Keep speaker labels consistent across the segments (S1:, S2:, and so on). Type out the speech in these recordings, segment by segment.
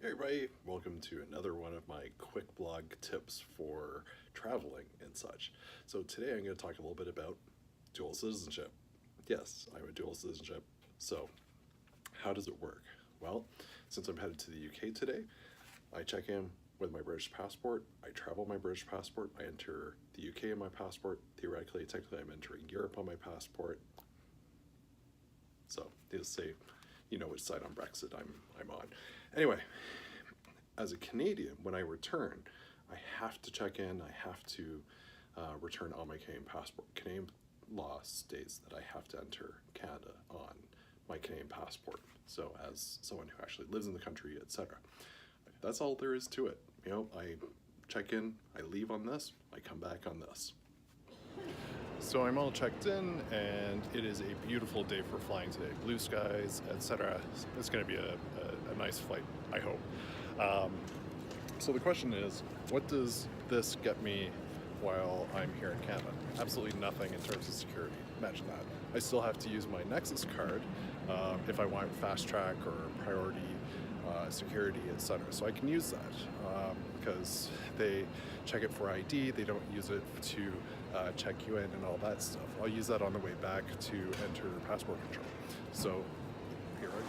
S1: Hey everybody, welcome to another one of my quick blog tips for traveling and such. So today I'm going to talk a little bit about dual citizenship. Yes, I'm a dual citizenship. So how does it work? Well, since I'm headed to the UK today, I check in with my British passport, I travel my British passport, I enter the UK in my passport, theoretically, technically I'm entering Europe on my passport. So needless to say, you know which side on Brexit I'm on. Anyway, as a Canadian, when I return, I have to check in, I have to return on my Canadian passport. Canadian law states that I have to enter Canada on my Canadian passport. So as someone who actually lives in the country, etc. That's all there is to it. You know, I check in, I leave on this, I come back on this.
S2: So I'm all checked in, and it is a beautiful day for flying today. Blue skies, etc. It's going to be a nice flight, I hope. So the question is, what does this get me while I'm here in Canada? Absolutely nothing in terms of security. Imagine that. I still have to use my NEXUS card if I want fast track or priority security, etc. So I can use that because they check it for ID. They don't use it to check you in and all that stuff. I'll use that on the way back to enter passport control. So here I go.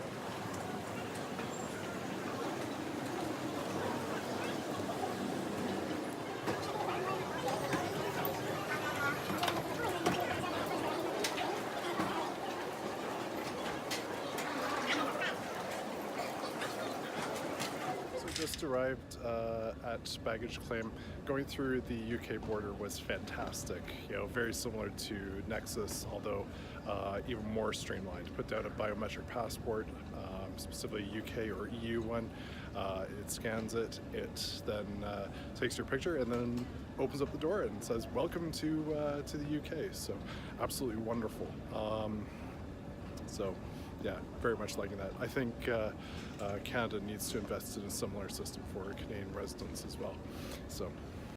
S2: Just arrived at baggage claim. Going through the UK border was fantastic. You know, very similar to NEXUS, although even more streamlined. Put down a biometric passport, specifically UK or EU one. It scans it. It then takes your picture and then opens up the door and says, "Welcome to the UK." So absolutely wonderful. So yeah, very much liking that. I think Canada needs to invest in a similar system for Canadian residents as well. So